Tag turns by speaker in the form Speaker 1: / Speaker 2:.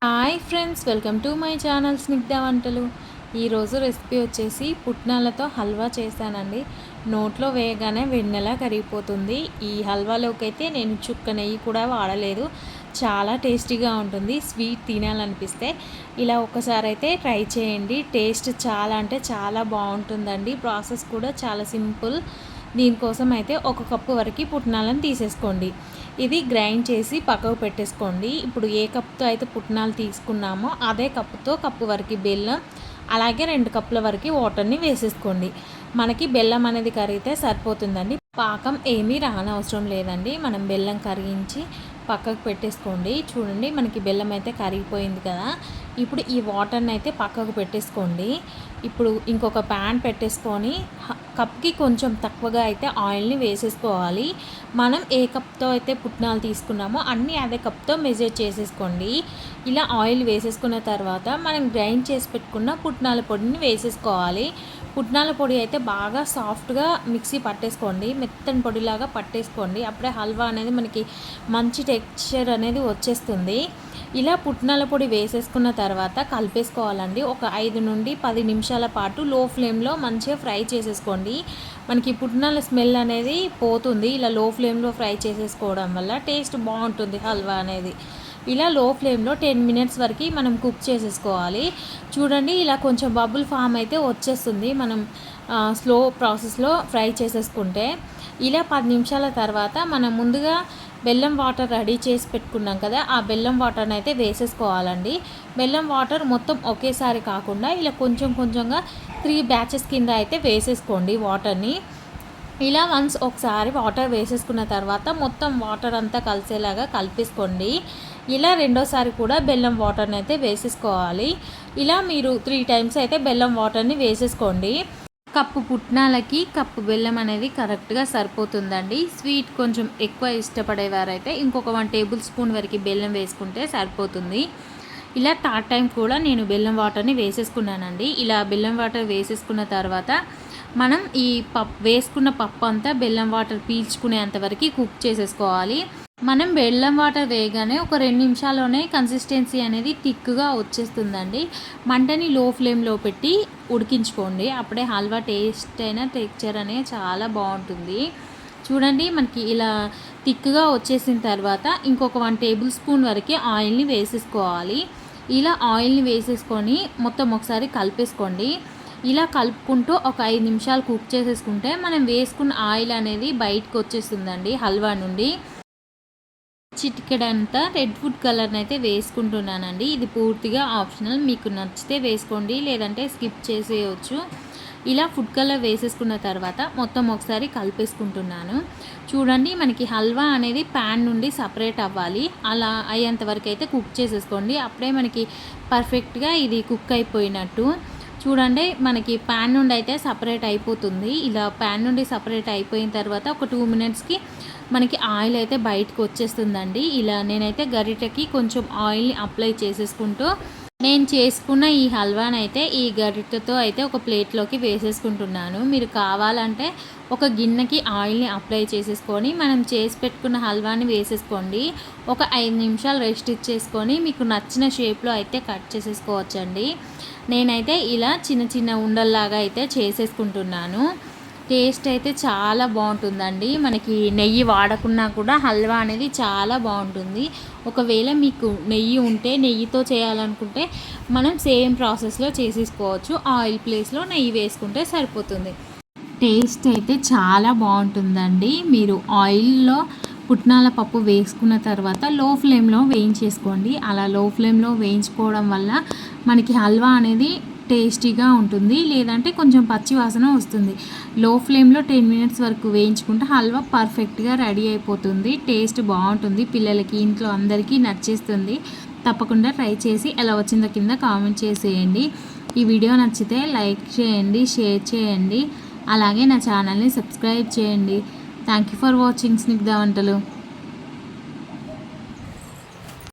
Speaker 1: Hi friends, welcome to my channel Snigdha వంటలు. ఈరోజు recipe వచ్చేసి పుట్నాలతో హల్వా చేశానండి. నోట్లో వేయగానే వెన్నెలా కరిగిపోతుంది. ఈ హల్వాలోకి అయితే నేను చుక్క నెయ్యి కూడా వాడలేదు. చాలా టేస్టీగా ఉంటుంది. స్వీట్ తినాలనిపిస్తే ఇలా ఒకసారి అయితే ట్రై చేయండి. టేస్ట్ చాలా అంటే చాలా బాగుంటుందండి. ప్రాసెస్ కూడా చాలా సింపుల్. దీనికోసం అయితే ఒక కప్పు వరకు పుట్నాలను తీసేసుకోండి. ఇది గ్రైండ్ చేసి పక్కకు పెట్టేసుకోండి. ఇప్పుడు ఏ కప్తో అయితే పుట్నాలు తీసుకున్నామో అదే కప్పుతో కప్పు వరకు బెల్లం, అలాగే 2 కప్పుల వరకు వాటర్ని వేసేసుకోండి. మనకి బెల్లం అనేది కరిగితే సరిపోతుందండి. పాకం ఏమీ రానవసరం లేదండి. మనం బెల్లం కరిగించి పక్కకు పెట్టేసుకోండి. చూడండి, మనకి బెల్లం అయితే కరిగిపోయింది కదా. ఇప్పుడు ఈ వాటర్ని అయితే పక్కకు పెట్టేసుకోండి. ఇప్పుడు ఇంకొక ప్యాన్ పెట్టేసుకొని కప్కి కొంచెం తక్కువగా అయితే ఆయిల్ని వేసేసుకోవాలి. మనం ఏ కప్తో అయితే పుట్నాలు తీసుకున్నామో అన్నీ అదే కప్తో మెజర్ చేసేసుకోండి. ఇలా ఆయిల్ వేసేసుకున్న తర్వాత మనం గ్రైండ్ చేసి పెట్టుకున్న పుట్నాల పొడిని వేసేసుకోవాలి. పుట్నాల పొడి అయితే బాగా సాఫ్ట్గా మిక్సీ పట్టేసుకోండి. మెత్తని పొడిలాగా పట్టేసుకోండి. అప్పుడే హల్వా అనేది మనకి మంచి టెక్స్చర్ అనేది వచ్చేస్తుంది. ఇలా పుట్నాల పొడి వేసేసుకున్న తర్వాత కలిపేసుకోవాలండి. ఒక 5 నుండి 10 నిమిషాల పాటు లో ఫ్లేమ్లో మంచిగా ఫ్రై చేసేసుకోండి. మనకి పుట్నాల స్మెల్ అనేది పోతుంది. ఇలా లో ఫ్లేమ్లో ఫ్రై చేసేసుకోవడం వల్ల టేస్ట్ బాగుంటుంది హల్వా అనేది. ఇలా లో ఫ్లేమ్లో 10 మినిట్స్ వరకు మనం కుక్ చేసేసుకోవాలి. చూడండి, ఇలా కొంచెం బబుల్ ఫామ్ అయితే వచ్చేస్తుంది మనం స్లో ప్రాసెస్లో ఫ్రై చేసేసుకుంటే. ఇలా 10 నిమిషాల తర్వాత మనం ముందుగా బెల్లం వాటర్ రెడీ చేసి పెట్టుకున్నాం కదా, ఆ బెల్లం వాటర్ని అయితే వేసేసుకోవాలండి. బెల్లం వాటర్ మొత్తం ఒకేసారి కాకుండా ఇలా కొంచెం కొంచెంగా 3 బ్యాచెస్ కింద అయితే వేసేసుకోండి వాటర్ని. ఇలా వన్స్ ఒకసారి వాటర్ వేసేసుకున్న తర్వాత మొత్తం వాటర్ అంతా కలిసేలాగా కలిపేసుకోండి. ఇలా రెండోసారి కూడా బెల్లం వాటర్ని అయితే వేసేసుకోవాలి. ఇలా మీరు 3 టైమ్స్ అయితే బెల్లం వాటర్ని వేసేసుకోండి. కప్పు పుట్నాలకి కప్పు బెల్లం అనేది కరెక్ట్గా సరిపోతుందండి. స్వీట్ కొంచెం ఎక్కువ ఇష్టపడేవారైతే ఇంకొక 1 టేబుల్ స్పూన్ వరకు బెల్లం వేసుకుంటే సరిపోతుంది. ఇలా 3rd టైం కూడా నేను బెల్లం వాటర్ని వేసేసుకున్నానండి. ఇలా బెల్లం వాటర్ వేసేసుకున్న తర్వాత మనం ఈ వేసుకున్న పప్పు అంతా బెల్లం వాటర్ పీల్చుకునేంత వరకు కుక్ చేసేసుకోవాలి. మనం బెల్లం వాటర్ వేయగానే ఒక 2 నిమిషాల్లోనే కన్సిస్టెన్సీ అనేది థిక్గా వచ్చేస్తుందండి. మంటని లో ఫ్లేమ్లో పెట్టి ఉడికించుకోండి. అప్పుడే హల్వా టేస్ట్ అయినా టెక్స్చర్ అనేది చాలా బాగుంటుంది. చూడండి, మనకి ఇలా థిక్గా వచ్చేసిన తర్వాత ఇంకొక 1 టేబుల్ స్పూన్ వరకు ఆయిల్ని వేసేసుకోవాలి. ఇలా ఆయిల్ని వేసేసుకొని మొత్తం ఒకసారి కలిపేసుకోండి. ఇలా కలుపుకుంటూ ఒక 5 నిమిషాలు కుక్ చేసేసుకుంటే మనం వేసుకున్న ఆయిల్ అనేది బయటకు వచ్చేస్తుందండి హల్వా నుండి. చిటికెడంతా రెడ్ ఫుడ్ కలర్ని అయితే వేసుకుంటున్నానండి. ఇది పూర్తిగా ఆప్షనల్. మీకు నచ్చితే వేసుకోండి, లేదంటే స్కిప్ చేసేయచ్చు. ఇలా ఫుడ్ కలర్ వేసేసుకున్న తర్వాత మొత్తం ఒకసారి కలిపేసుకుంటున్నాను. చూడండి, మనకి హల్వా అనేది ప్యాన్ నుండి సపరేట్ అవ్వాలి. అలా అయ్యేంత వరకు అయితే కుక్ చేసేసుకోండి. అప్పుడే మనకి పర్ఫెక్ట్గా ఇది కుక్ అయిపోయినట్టు. చూడండి, మనకి ప్యాన్ నుండి అయితే సపరేట్ అయిపోతుంది. ఇలా ప్యాన్ నుండి సపరేట్ అయిపోయిన తర్వాత ఒక 2 మినిట్స్కి మనకి ఆయిల్ అయితే బయటకు వచ్చేస్తుందండి. ఇలా నేనైతే గరిటెకి కొంచెం ఆయిల్ని అప్లై చేసేసుకుంటూ నేను చేసుకున్న ఈ హల్వాని అయితే ఈ గరిటెతో అయితే ఒక ప్లేట్లోకి వేసేసుకుంటున్నాను. మీరు కావాలంటే ఒక గిన్నెకి ఆయిల్ని అప్లై చేసేసుకొని మనం చేసి పెట్టుకున్న హల్వాని వేసేసుకోండి. ఒక 5 నిమిషాలు రెస్ట్ ఇచ్చేసుకొని మీకు నచ్చిన షేప్లో అయితే కట్ చేసేసుకోవచ్చండి. నేనైతే ఇలా చిన్న చిన్న ఉండల్లాగా అయితే చేసేసుకుంటున్నాను. టేస్ట్ అయితే చాలా బాగుంటుందండి. మనకి నెయ్యి వాడకున్నా కూడా హల్వా అనేది చాలా బాగుంటుంది. ఒకవేళ మీకు నెయ్యి ఉంటే నెయ్యితో చేయాలనుకుంటే మనం సేమ్ ప్రాసెస్లో చేసేసుకోవచ్చు. ఆయిల్ ప్లేస్లో నెయ్యి వేసుకుంటే సరిపోతుంది. టేస్ట్ అయితే చాలా బాగుంటుందండి. మీరు ఆయిల్లో పుట్నాల పప్పు వేసుకున్న తర్వాత లో ఫ్లేమ్లో వేయించేసుకోండి. అలా లో ఫ్లేమ్లో వేయించుకోవడం వల్ల మనకి హల్వా అనేది టేస్టీగా ఉంటుంది. లేదంటే కొంచెం పచ్చి వాసన వస్తుంది. లో ఫ్లేమ్లో 10 మినిట్స్ వరకు వేయించుకుంటే హల్వా పర్ఫెక్ట్గా రెడీ అయిపోతుంది. టేస్ట్ బాగుంటుంది. పిల్లలకి ఇంట్లో అందరికీ నచ్చేస్తుంది. తప్పకుండా ట్రై చేసి ఎలా వచ్చిందో కింద కామెంట్ చేసేయండి. ఈ వీడియో నచ్చితే లైక్ చేయండి, షేర్ చేయండి, అలాగే నా ఛానల్ని సబ్స్క్రైబ్ చేయండి. Thank you for watching Snigdha వంటలు.